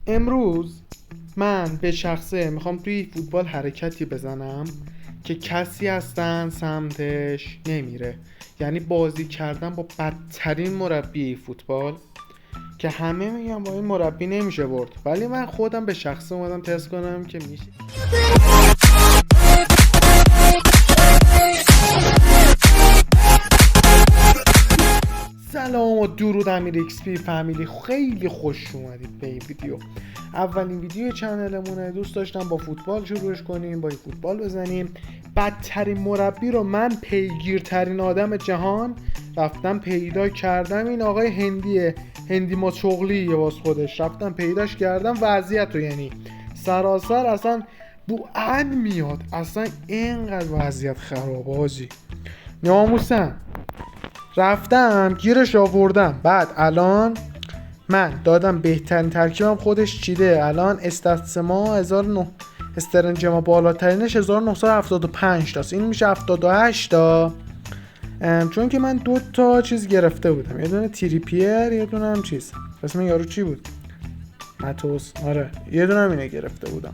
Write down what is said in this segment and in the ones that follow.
امروز من به شخصه میخوام توی فوتبال حرکتی بزنم که کسی هستن سمتش نمیره، یعنی بازی کردن با بدترین مربی فوتبال که همه میگن با این مربی نمیشه برد، ولی من خودم به شخصه اومدم تست کنم که میشه. سلام و درود، امیر ایکس پی فامیلی، خیلی خوش اومدید به این ویدیو. اولین ویدیو چنلمونه، دوست داشتم با فوتبال شروعش کنیم، با فوتبال بزنیم. بدترین مربی رو من، پیگیرترین آدم جهان، رفتم پیدا کردم. این آقای هندی ماچوغلی باز خودش، رفتم پیداش کردم. وضعیت رو یعنی سراسر اصلا بوعد میاد، اصلا اینقدر وضعیت خرابه حاجی، ناموسن. رفتم گیرش آوردم، بعد الان من دادم بهترین ترکیبم خودش چیده. الان استاتسما 1009، استرنجما بالاترینش 1975 تاست، این میشه 78 تا. چون که من 2 تا چیز گرفته بودم، یه دونه تریپیر، یه دونه هم چیز اسم یارو چی بود، ماتوس، آره یه دونه هم اینه گرفته بودم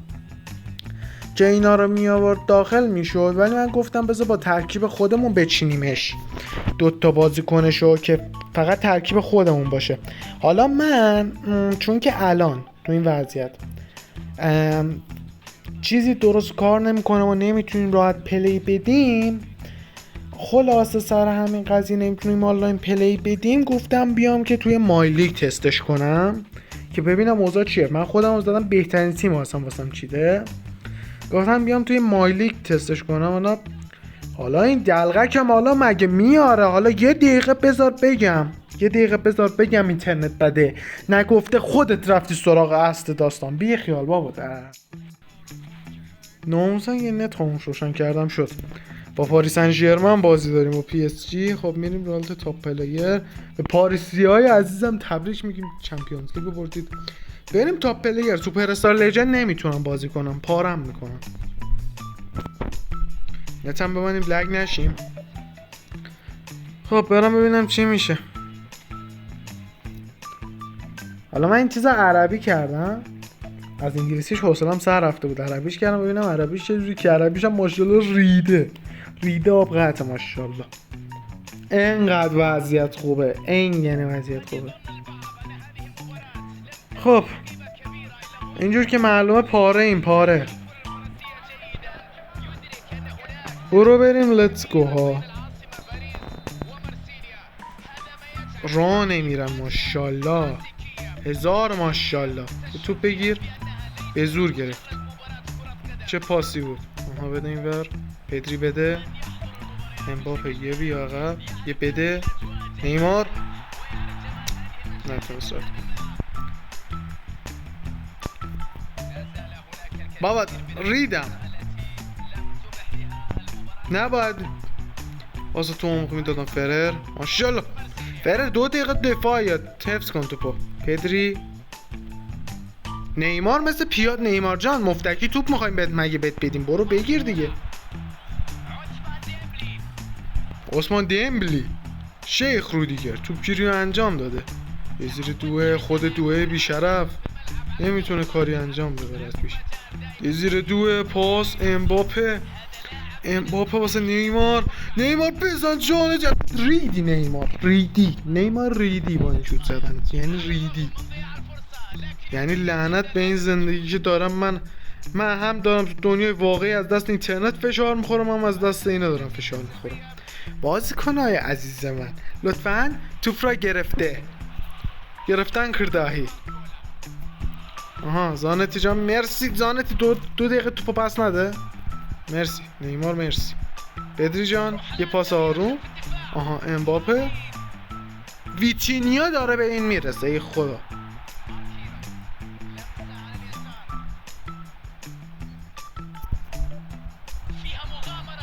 که اینا رو می آورد داخل می شد، ولی من گفتم بذار با ترکیب خودمون بچینیمش، 2 تا بازیکنشو که فقط ترکیب خودمون باشه. حالا من چون که الان تو این وضعیت چیزی درست کار نمیکنه و نمیتونیم راحت پلی بدیم، خلاصه سر همین قضیه نمیتونیم آنلاین پلی بدیم، گفتم بیام که توی مایلیگ تستش کنم که ببینم اوضاع چیه. من خودم زدم بهترین تیم واسم چیده، گفتم بیام توی مایلیگ تستش کنم. حالا این دلغکم حالا مگه میاره؟ حالا یه دقیقه بذار بگم اینترنت بده، نگفته خودت رفتی سراغ اصل داستان، بی خیال بابا. در ناموسن یه نت خاموش روشن کردم شد. با پاریس سن ژرمن بازی داریم و پی اس جی. خب میریم رالت تاپ پلیر. به پاریسیای عزیزم تبریک میگیم، چمپیونز لیگو بردید. بریم تاپ پلیر. سوپر استار لژند نمیتونم بازی کنم، پارم میکنم. نتم ببینیم لگ نشیم. خب برم ببینم چی میشه. حالا من این چیزا عربی کردم، از انگلیسیش حوصله‌ام سر رفته بود، عربیش کردم ببینم عربیش چه جوری که. عربیش هم ماشاءالله ریده آب قطع، ماشاءالله. اینقدر وضعیت خوبه، یعنی وضعیت خوبه. خب اینجور که معلومه پاره برو بریم لیتس گو ها. راه نمیرم، ماشاءالله، 1000 ماشاءالله. توپ بگیر، به زور گرفت. چه پاسی بود. آها بده این ور، پدری بده، امباپه یه بیا عقب، یه بده نیمار، نتونست. بابا ریدم، نباید واسه تو عمق میدادم. فرر ماشاءالله، فرر 2 دقیقه دفاع یاد حفظ کن توپو. پدری، نیمار مثل پیاد. نیمار جان مفتکی توپ میخوایم مگه بهت بدیم؟ برو بگیر دیگه. عثمان دمبلی شیخ رو دیگر توپگیری رو انجام داده. یه زیر دوه، خود دوه بیشرف نمیتونه کاری انجام بده. از پیش یه زیر دوه، پاس امباپه واسه نیمار بزن جان ریدی. نیمار ریدی با این شوت زدن، یعنی ریدی، یعنی لعنت به این زندگی که دارم. من هم دارم تو دنیای واقعی از دست اینترنت فشار میخورم، هم از دست اینا دارم فشار میخورم. بازیکنای عزیز من لطفاً توپ را گرفتن کرداهی. آها زانتی جان مرسی. زانتی 2 دقیقه توپو پس نده، مرسی. نیمار مرسی. پدری جان یه پاس آروم. آها امباپه، ویتینیا داره به این میرسه. ای خدا،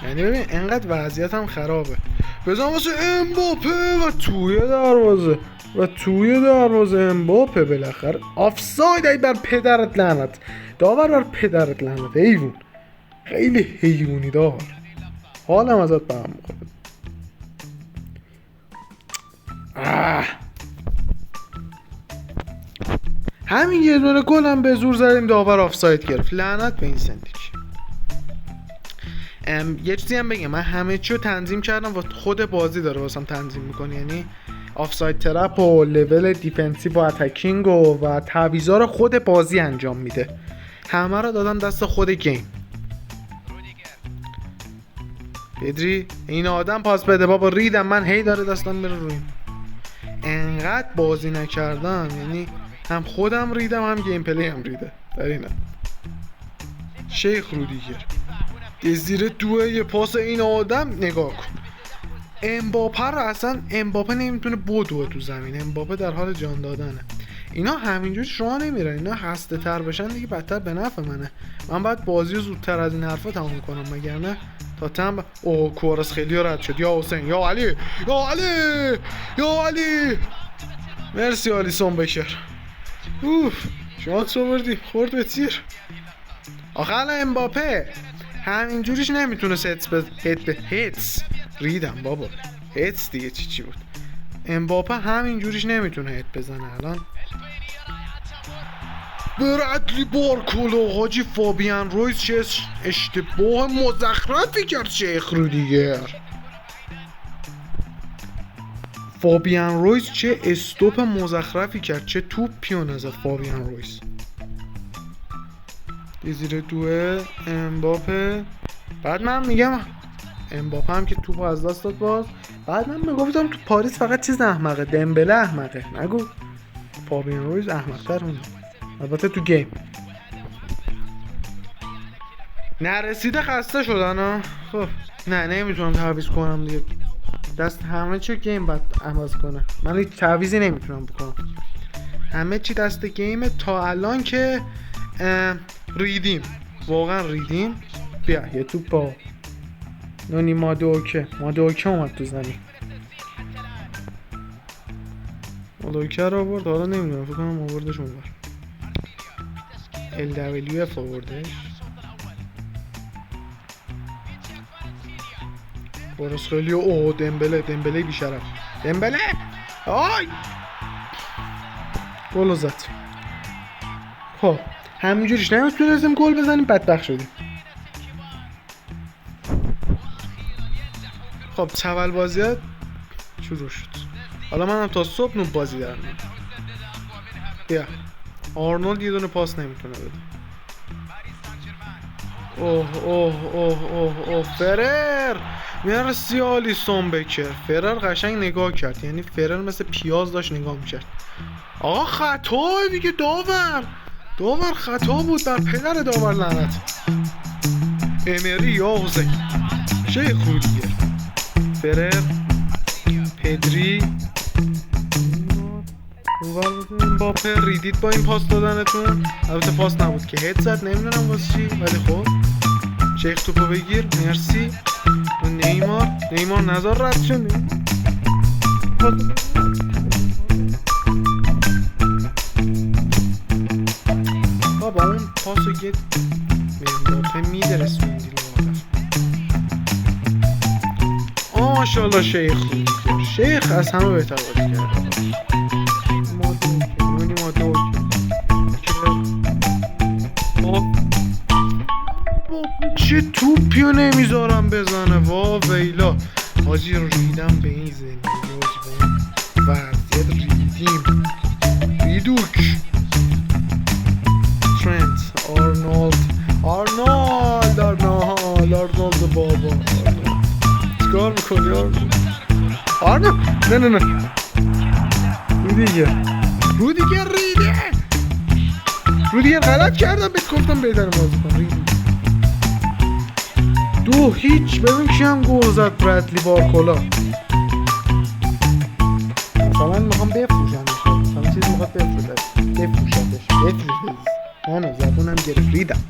یعنی ببین انقدر وضعیتم خرابه. بزن واسه امباپه و توی دروازه امباپه بالاخره آفساید. ای بر پدرت لعنت، داور بر پدرت لعنت، حیوان، خیلی حیوانی داور، حالم ازت به هم میخوره. همین یه دونه گل هم به زور زدیم داور آفساید گرفت. لعنت به این زندگی. یه چیزی هم بگم، من همه چی رو تنظیم کردم و خود بازی داره واسم تنظیم میکنه، یعنی آفساید ترپ و لول دیفنسیو و اتکینگ و تعویضا رو خود بازی انجام میده. همه رو دادم دست خود گیم. پدری این آدم پاس بده بابا، ریدم من، هی داره دستم میره روی. انقدر بازی نکردم، یعنی هم خودم ریدم هم گیم پلی هم ریده در اینه. شیخ رودیگر زیر دوه یه پاس این آدم نگاه کن. امباپه رو اصلا امباپه نمیتونه بدوه تو زمین. امباپه در حال جان دادنه. اینا همینجوری راه نمیرن، اینا خسته تر بشن دیگه بدتر به نفع منه. من باید بازی رو زودتر از این حرفا تموم کنم، مگر نه تا تم کوارس خیلی رد شد. یا حسین، یا علی، یا علی، یا علی. مرسی آلیسون بکر. اوف شانس آوردی، خورد به تیر. آخه الان امباپه همینجوریش نمیتونه هتس ریدم بابا، هتس دیگه چی بود. امباپه همینجوریش نمیتونه هت بزنه. الان برادلی بارکولا حاجی، فابیان رویز چه اشتباه مزخرفی کرد شیخ رودیگر. فابیان رویز چه استوپ مزخرفی کرد، چه توپی رو نزد فابیان رویز. زیر دوه امباپه. بعد من میگم امباپه هم که توپو از دست داد باز. بعد من میگفتم تو پاریس فقط چیز احمقه، دمبله احمقه، نگو فابیان رویز احمق‌تر اونه. البته تو گیم نرسیده خسته شدن ها. خب نه نمیتونم تعویض کنم دیگه، دست همه چی گیم باید عوض کنه. من هیچ تعویضی نمیتونم بکنم، همه چی دست گیمه. تا الان که ریدیم، واقعا ریدیم. بیا یه توپ با نونی مادوکه اومد تو زمین. مادوکه رو آورد، حالا نمیدونم فکر کنم آوردش اونور. LWF آوردش. بارس خیلی دمبله بیشرف. دمبله آی گل زد. خب همینجوریش نمیتونستیم گل بزنیم، بدبخت شدیم. خب چول بازیات شروع شد. حالا منم تا صبح نوب بازی دارم. بیا آرنولد یه دونه پاس نمیتونه بده. اوه فرر. مرسی آلیسون بکر. فرر قشنگ نگاه کرد، یعنی فرر مثل پیاز داشت نگاه میکرد. آقا خطا دیگه، داور خطا بود، بر پدر داور لعنت. امری یا حسین شیخ رودیگر، فرر، پدری، امباپه. ریدید با این پاس دادنتون. البته پاس نبود که هد زد، نمیدونم واسه چی، ولی خب شیخ توپو بگیر. مرسی. نیمار نظر رد شد. بابا اون پاسو گید امباپه میدرسوندی لو. ماشاءالله شیخ رودیگر، شیخ از همه بهتر بازی کرد. چه توپیو نمیذارم بزنه، وا ویلا. حاجی ریدم به این زندگی، حاجی به این وضعیت ریدیم. ریدوک، ترنت، آرنولد بابا. چیکار میکنی آرنولد؟ نه رودیگر غلط کردم، بهت گفتم بهتر بازی کن. 2-0. ببین کی هم گل زد، برادلی بارکولا. مثلا میخوام بفروشمش، مثلا چیزی میخواد بفروشتش. نه زبونم گرفت، ریدم.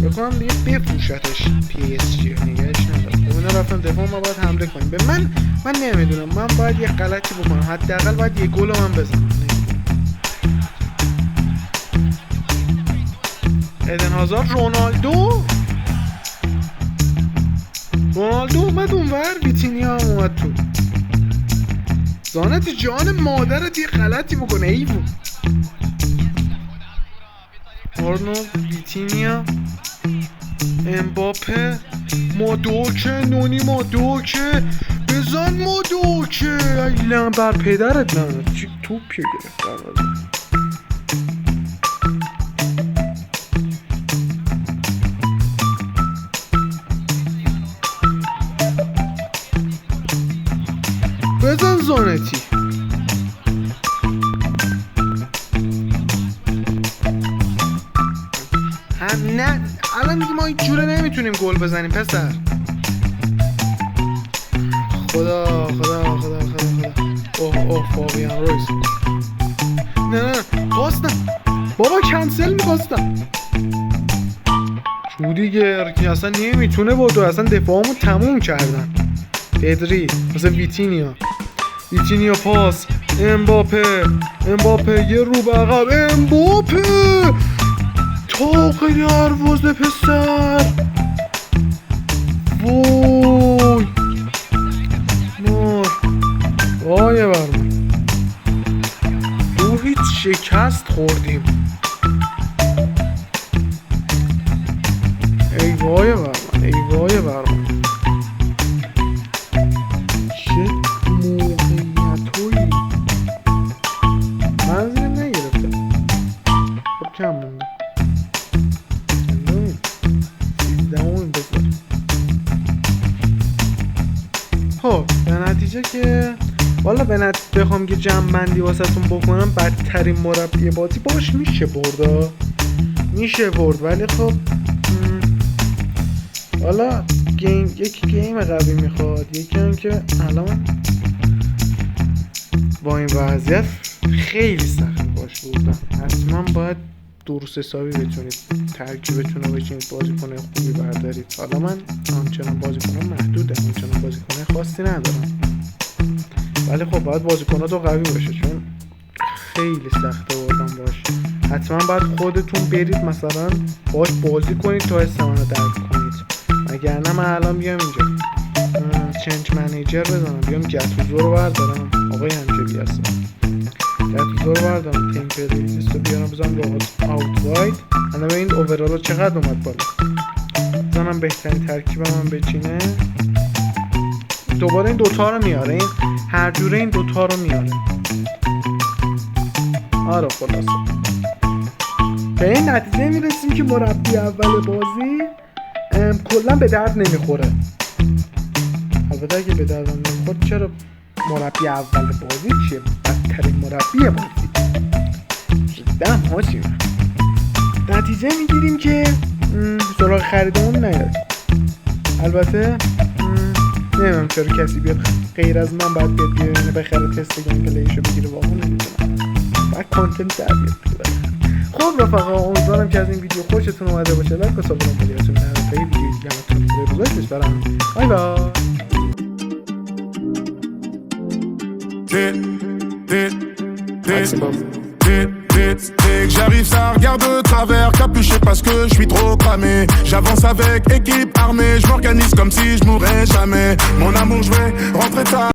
بکنم دیگه بفروشتش PSG، نگهش ندارم. اونا رفتن دفاع، ما باید حمله کنیم. به من نمیدونم، من باید یه غلطی بکنم، حداقل باید یه گل من بزنم. ادن هازارد، رونالدو اومد اونور، ویتینیا هم اومد تو. زانت جان مادرت یه غلطی بکنه، ایوون. آرنولد، ویتینیا، امباپه، مادوکه، نونی مادوکه، بزن مادوکه، ایلم بر پدرت لعنت، چی توپیه گرفت دروازه. بزن زانتی. نه الان دیگه ما این جوره نمیتونیم گل بزنیم پسر. خدا اوه فابیان رویز. نه خواستم بابا کنسل میخواستم شودیگر که اصلا نمیتونه بودو، اصلا دفاعمو تموم کردن. پدری مثلا ویتینیا پاس، امباپه یه رو به عقب، امباپه تاقه دروازه پسر. وای وای برمون 2-0 شکست خوردیم. ای وای برمون چه موقعیتویی. منظرم نگرفته. خب کم مونده. خب به نتیجه که والا بخوام که جمع‌بندی واسهتون بکنم، بدترین مربی بازی باش میشه برد ولی خب والا یک گیم قوی میخواد، یکی هم که الان با این وضعیت خیلی سخت باش بردم. حتما باید درست حسابی بتونید ترکیبتون رو بچینید، بازیکن خوبی بردارید. حالا من آنچنان بازیکنم محدوده، آنچنان بازیکن خاصی ندارم، ولی خب باید بازیکنات رو قوی باشه چون خیلی سخته بردم باش. حتما باید خودتون برید مثلا باش بازی کنید تا حس منو درک کنید، وگرنه من الان بیام اینجا چنج منیجر بزنم، بیام گتوزو رو بردارم، آقای همجوری هستم، گتوزو رو بردارم، تیمپر لیست رو بیارم بزنم رو آوت واید. الان این اوورال چقدر اومد بالا، بزنم بهترین ترکیب من بچینه. دوباره این دوتا رو میاره، این هر جوره این دوتا رو میاره. آره خلاصه به این نتیجه میرسیم که مربی اول بازی کلا به درد نمیخوره. البته اگه به درد نمیخوره چرا مربی اول بازی چیه؟ بدترین مربی بازی جدا هاشیم. نتیجه میگیریم که سراغ خریدمون نیاد. البته نمیدونم چرا کسی بیاد غیر از من باید بیاد اینو بخره تست گیم پلیشو بگیره، واقعا نمیدونم باید کانتنت در بیاد. خب رفقا امیدوارم که از این ویدیو خوشتون اومده باشه. لایک و سابسکرایب کنید تا ویدیو دیگه رو بزنید. برام بای بای. Dès que j'arrive ça regarde de travers, capuché parce que je suis trop cramé. J'avance avec équipe armée, je m'organise comme si je mourrais jamais. Mon amour je vais rentrer tard.